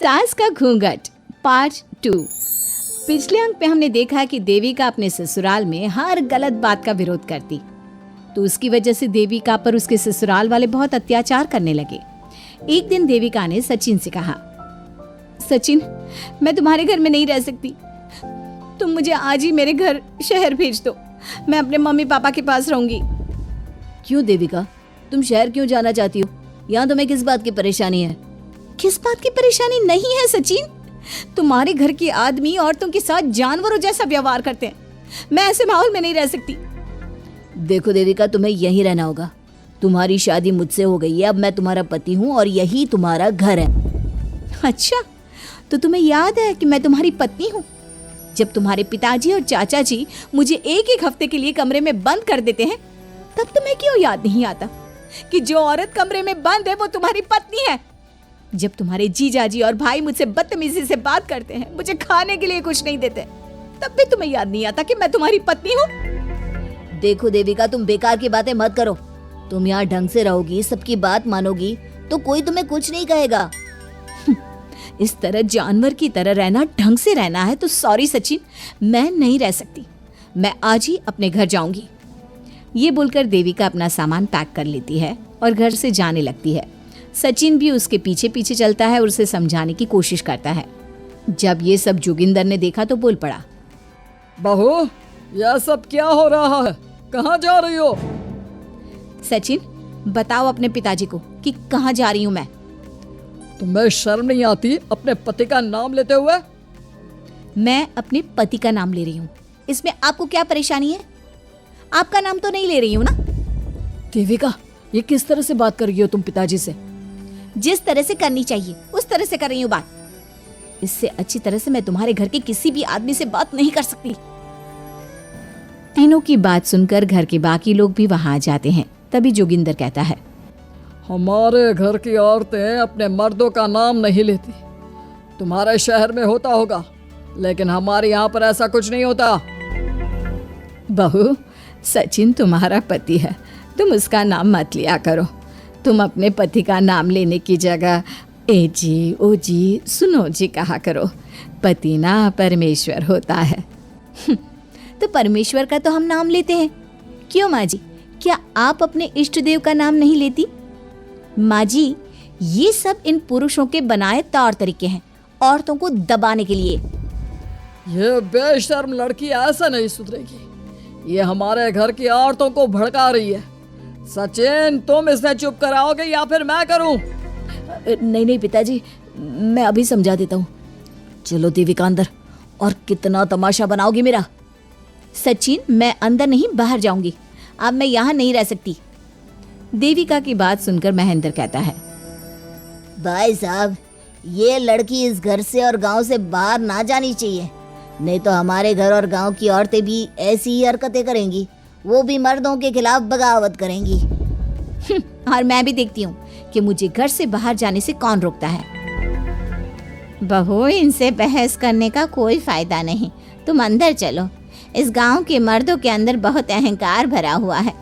सास का घूंघट पार्ट 2। पिछले अंक में हमने देखा कि देविका अपने ससुराल में हर गलत बात का विरोध करती, तो उसकी वजह से देविका पर उसके ससुराल वाले बहुत अत्याचार करने लगे। एक दिन देविका ने सचिन से कहा, सचिन, मैं तुम्हारे घर में नहीं रह सकती, तुम मुझे आज ही मेरे घर शहर भेज दो, मैं अपने मम्मी पापा के पास रहूंगी। क्यों देविका, तुम शहर क्यों जाना चाहती हो? यहाँ तुम्हें किस बात की परेशानी है? किस बात की परेशानी नहीं है सचिन, तुम्हारे घर के आदमी औरतों के साथ जानवरों जैसा व्यवहार करते हैं, मैं ऐसे माहौल में नहीं रह सकती। देखो देविका, तुम्हें यहीं रहना होगा। तुम्हारी शादी मुझसे हो गई है, अब मैं तुम्हारा पति हूँ और यही तुम्हारा घर है। अच्छा, तो तुम्हें याद है कि मैं तुम्हारी पत्नी हूँ? जब तुम्हारे पिताजी और चाचा जी मुझे एक हफ्ते के लिए कमरे में बंद कर देते हैं, तब तुम्हें क्यों याद नहीं आता कि जो औरत कमरे में बंद है वो तुम्हारी पत्नी है? जब तुम्हारे जीजाजी और भाई मुझसे बदतमीजी से बात करते हैं, मुझे खाने के लिए कुछ नहीं देते, तब भी तुम्हें याद नहीं आता कि मैं तुम्हारी पत्नी हूँ? देखो देविका, तुम बेकार की बातें मत करो। तुम यहाँ ढंग से रहोगी, सबकी बात मानोगी, तो कोई तुम्हें कुछ नहीं कहेगा। इस तरह जानवर की तरह रहना ढंग से रहना है तो सॉरी सचिन, मैं नहीं रह सकती, मैं आज ही अपने घर जाऊंगी। ये बोलकर देविका अपना सामान पैक कर लेती है और घर से जाने लगती है। सचिन भी उसके पीछे पीछे चलता है और उसे समझाने की कोशिश करता है। जब ये सब जोगिंदर ने देखा तो बोल पड़ा, बहू, यह सब क्या हो रहा है? कहाँ जा रही हो? सचिन, बताओ अपने पिताजी को कि कहाँ जा रही हूँ मैं। तुम्हें शर्म नहीं आती अपने पति का नाम लेते हुए? मैं अपने पति का नाम ले रही हूँ, इसमें आपको क्या परेशानी है? आपका नाम तो नहीं ले रही हूँ ना? देविका, ये किस तरह से बात कर रही हो तुम पिताजी से? जिस तरह से करनी चाहिए उस तरह से कर रही हूँ बात। इससे अच्छी तरह से मैं तुम्हारे घर के किसी भी आदमी से बात नहीं कर सकती। तीनों की बात सुनकर घर के बाकी लोग भी वहां आ जाते हैं। तभी जोगिंदर कहता है, हमारे घर की औरतें अपने मर्दों का नाम नहीं लेती। तुम्हारे शहर में होता होगा, लेकिन हमारे यहाँ पर ऐसा कुछ नहीं होता। बहू, सचिन तुम्हारा पति है, तुम उसका नाम मत लिया करो। तुम अपने पति का नाम लेने की जगह ए जी, ओ जी, सुनो जी कहा करो। पति ना परमेश्वर होता है। तो परमेश्वर का तो हम नाम लेते हैं। क्यों माँ जी, क्या आप अपने इष्ट देव का नाम नहीं लेती? माँ जी, ये सब इन पुरुषों के बनाए तौर तरीके हैं, औरतों को दबाने के लिए। ये बेशर्म लड़की ऐसा नहीं सुधरेगी। ये हमारे घर की औरतों को भड़का रही है। सचिन, तुम इसे चुप कराओगे या फिर मैं करूं? नहीं नहीं पिताजी, मैं अभी समझा देता हूँ। चलो देविका अंदर, और कितना तमाशा बनाओगी मेरा। सचिन, मैं अंदर नहीं बाहर जाऊंगी, अब मैं यहाँ नहीं रह सकती। देविका की बात सुनकर महेंद्र कहता है, भाई साहब, ये लड़की इस घर से और गांव से बाहर ना जानी चाहिए, नहीं तो हमारे घर और गांव की औरतें भी ऐसी ही हरकतें करेंगी, वो भी मर्दों के खिलाफ बगावत करेंगी। और मैं भी देखती हूँ कि मुझे घर से बाहर जाने से कौन रोकता है। बहू, इनसे बहस करने का कोई फायदा नहीं, तुम अंदर चलो। इस गांव के मर्दों के अंदर बहुत अहंकार भरा हुआ है।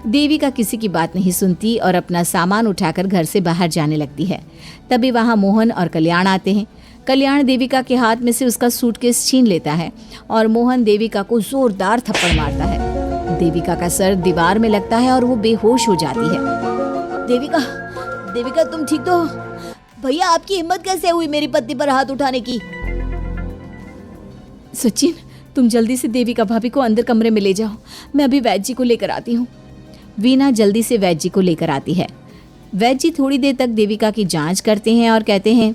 देविका किसी की बात नहीं सुनती और अपना सामान उठाकर घर से बाहर जाने लगती है। तभी वहाँ मोहन और कल्याण आते हैं। कल्याण देविका के हाथ में से उसका सूटकेस छीन लेता है और मोहन देविका को जोरदार थप्पड़ मारता है। देविका का सर दीवार में लगता है और वो बेहोश हो जाती है। देविका, देविका तुम ठीक तो हो? भैया, आपकी हिम्मत कैसे हुई मेरी पत्नी पर हाथ उठाने की? सचिन, तुम जल्दी से देविका भाभी को अंदर कमरे में ले जाओ, मैं अभी वैद्य जी को लेकर आती हूँ। वीना जल्दी से वैद्य जी को लेकर आती है। वैद्य जी थोड़ी देर तक देविका की जांच करते हैं और कहते हैं,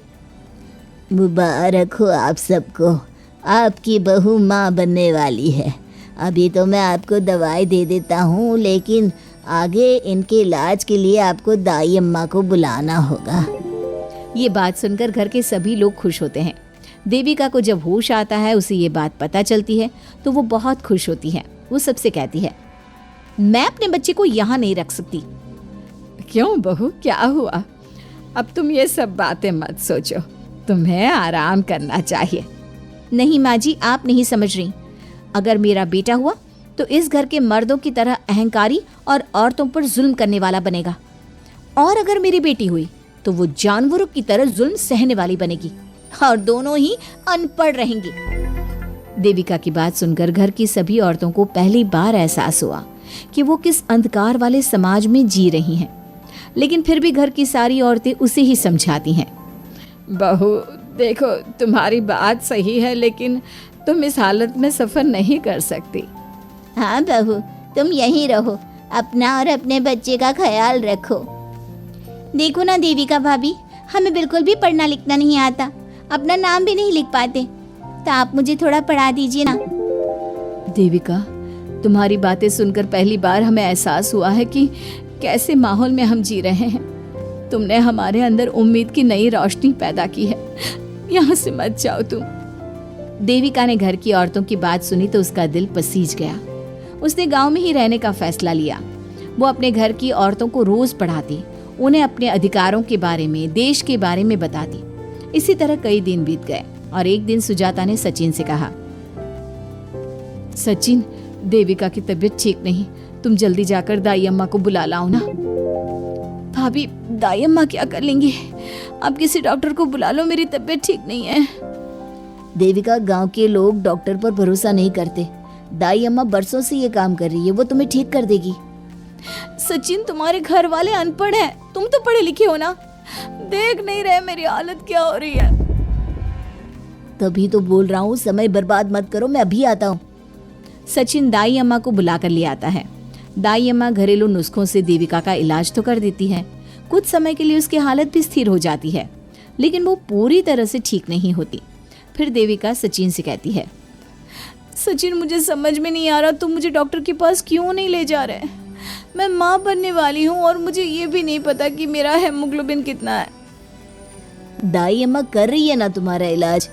मुबारक हो आप सबको, आपकी बहू माँ बनने वाली है। अभी तो मैं आपको दवाई दे देता हूँ, लेकिन आगे इनके इलाज के लिए आपको दाई अम्मा को बुलाना होगा। ये बात सुनकर घर के सभी लोग खुश होते हैं। देविका को जब होश आता है, उसे ये बात पता चलती है तो वो बहुत खुश होती है। वो सबसे कहती है, मैं अपने बच्चे को यहाँ नहीं रख सकती। क्यों बहू, क्या हुआ? अब तुम ये सब बातें मत सोचो, तुम्हें आराम करना चाहिए। नहीं माँ जी, आप नहीं समझ रही। अगर मेरा बेटा हुआ तो इस घर के मर्दों की तरह अहंकारी और औरतों पर जुल्म करने वाला बनेगा, और अगर मेरी बेटी हुई तो वो जानवरों की तरह जुल्म सहने वाली बनेगी और दोनों ही अनपढ़ रहेंगी। देविका की बात सुनकर घर की सभी औरतों को पहली बार एहसास हुआ कि वो किस अंधकार वाले समाज में जी रही हैं। लेकिन फिर भी घर की सारी औरतें उसे ही समझाती हैं। बहू देखो, तुम्हारी बात सही है, लेकिन तुम इस हालत में सफर नहीं कर सकती। हाँ बहू, तुम यहीं रहो, अपना और अपने बच्चे का ख्याल रखो। देखो ना देविका भाभी, हमें बिल्कुल भी पढ़ना लिखना नहीं आता, अपना नाम भी नहीं लिख पाते, तो आप मुझे थोड़ा पढ़ा दीजिए ना। देविका, तुम्हारी बातें सुनकर पहली बार हमें एहसास हुआ है कि कैसे माहौल में हम जी रहे हैं। तुमने हमारे अंदर उम्मीद की नई रोशनी पैदा की है। यहाँ से मत जाओ तुम। देविका ने घर की औरतों की बात सुनी तो उसका दिल पसीज गया। उसने गांव में ही रहने का फैसला लिया। वो अपने घर की औरतों को रोज पढ़ाती, उन्हें अपने अधिकारों के बारे में, देश के बारे में बताती। इसी तरह कई दिन बीत गए और एक दिन सुजाता ने सचिन से कहा, सचिन, देविका की तबीयत ठीक नहीं, तुम जल्दी जाकर दाई अम्मा को बुला लाओ ना। भाभी, दाई अम्मा क्या कर लेंगी? आप किसी डॉक्टर को बुला लो, मेरी तबीयत ठीक नहीं है। देविका, गांव के लोग डॉक्टर पर भरोसा नहीं करते। दाई अम्मा बरसों से ये काम कर रही है, वो तुम्हें ठीक कर देगी। सचिन, तुम्हारे घर वाले अनपढ़ हैं, तुम तो पढ़े लिखे हो ना, देख नहीं रहे मेरी हालत क्या हो रही है। तभी तो बोल रहा हूँ, समय बर्बाद मत करो, मैं अभी आता हूँ। सचिन दाई अम्मा को बुलाकर ले आता है। दाई अम्मा घरेलू नुस्खों से देविका का इलाज तो कर देती है। कुछ समय के लिए उसकी हालत भी स्थिर हो जाती है, लेकिन वो पूरी तरह से ठीक नहीं होती। फिर देविका सचिन से कहती है, सचिन, मुझे समझ में नहीं आ रहा तुम मुझे डॉक्टर के पास क्यों नहीं ले जा रहे। मैं माँ बनने वाली हूँ और मुझे ये भी नहीं पता कि मेरा हेमोग्लोबिन कितना है। दाई अम्मा कर रही है ना तुम्हारा इलाज।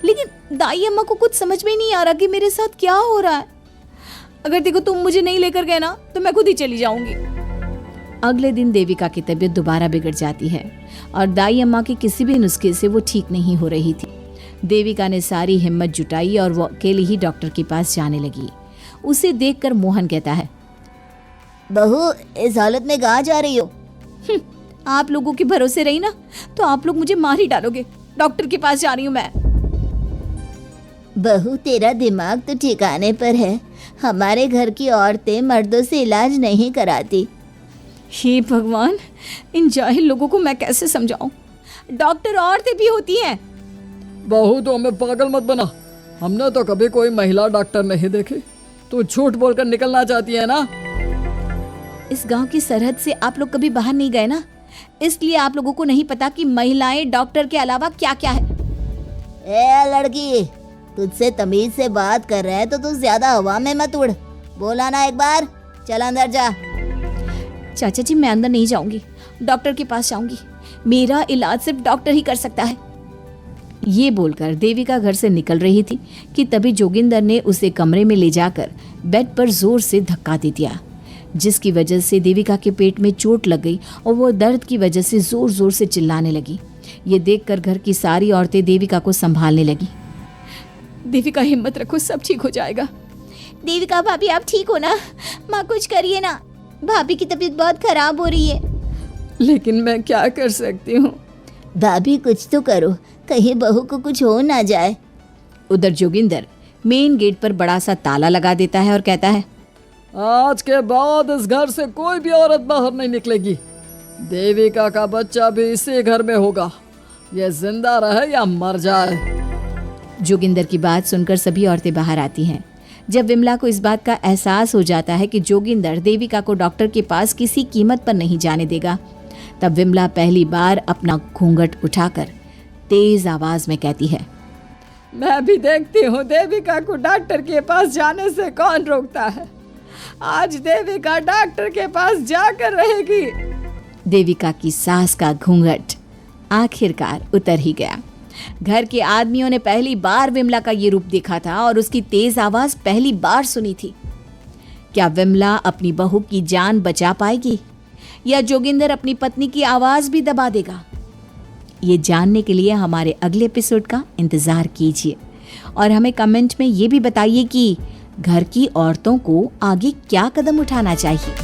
लेकिन दाई अम्मा को कुछ समझ में नहीं आ रहा कि मेरे साथ क्या हो रहा है। अगर देखो तुम मुझे नहीं लेकर गए ना तो मैं खुद ही चली जाऊंगी। अगले दिन देविका की तबीयत दोबारा बिगड़ जाती है और दाई अम्मा के किसी भी नुस्खे से वो ठीक नहीं हो रही थी। देविका ने सारी हिम्मत जुटाई और वो अकेले ही डॉक्टर के पास जाने लगी। उसे देखकर मोहन कहता है, बहू, इस हालत में कहाँ जा रही हो? आप लोगों के भरोसे रही ना तो आप लोग मुझे मार ही डालोगे। डॉक्टर के पास जा रही हूँ मैं। बहू, तेरा दिमाग तो ठिकाने पर है। हमारे घर की औरतें मर्दों से इलाज नहीं कराती। हे भगवान, इन जाहिल लोगों को मैं कैसे समझाऊं? डॉक्टर औरतें भी होती हैं। बहू, तो हमें पागल मत बना, हमने तो कभी कोई महिला डॉक्टर नहीं देखी। तू झूठ बोलकर निकलना चाहती है ना? इस गांव की सरहद से आप लोग कभी बाहर नहीं गए ना, इसलिए आप लोगों को नहीं पता कि महिलाएं डॉक्टर के अलावा क्या क्या है। ए लड़की, तुझसे तमीज से बात कर रहे हैं तो तू ज्यादा हवा में मत उड़। बोला ना एक बार, चल अंदर जा। चाचा जी, मैं अंदर नहीं जाऊंगी, डॉक्टर के पास जाऊंगी। मेरा इलाज सिर्फ डॉक्टर ही कर सकता है। ये बोलकर देविका घर से निकल रही थी कि तभी जोगिंदर ने उसे कमरे में ले जाकर बेड पर जोर से धक्का दे दिया, जिसकी वजह से देविका के पेट में चोट लग गई और वो दर्द की वजह से जोर जोर से चिल्लाने लगी। ये देखकर घर की सारी औरतें देविका को संभालने लगी। देविका, हिम्मत रखो, सब ठीक हो जाएगा। देविका भाभी, आप ठीक हो ना? माँ, कुछ करिए ना, भाभी की तबीयत बहुत खराब हो रही है। लेकिन मैं क्या कर सकती हूँ? भाभी, कुछ तो करो, कहीं बहू को कुछ हो ना जाए। उधर जोगिंदर मेन गेट पर बड़ा सा ताला लगा देता है और कहता है, आज के बाद इस घर से कोई भी औरत बाहर नहीं निकलेगी। देविका का बच्चा भी इसी घर में होगा, ये जिंदा रहे या मर जाए। जोगिंदर की बात सुनकर सभी औरतें बाहर आती हैं। जब विमला को इस बात का एहसास हो जाता है कि जोगिंदर देविका को डॉक्टर के पास किसी कीमत पर नहीं जाने देगा, तब विमला पहली बार अपना घूंघट उठाकर तेज आवाज में कहती है, मैं भी देखती हूँ देविका को डॉक्टर के पास जाने से कौन रोकता है। आज देविका डॉक्टर के पास जाकर रहेगी। देविका की सास का घूंघट आखिरकार उतर ही गया। घर के आदमियों ने पहली बार विमला का ये रूप देखा था और उसकी तेज आवाज पहली बार सुनी थी। क्या विमला अपनी बहू की जान बचा पाएगी या जोगिंदर अपनी पत्नी की आवाज भी दबा देगा? ये जानने के लिए हमारे अगले एपिसोड का इंतजार कीजिए और हमें कमेंट में ये भी बताइए कि घर की औरतों को आगे क्या कदम उठाना चाहिए।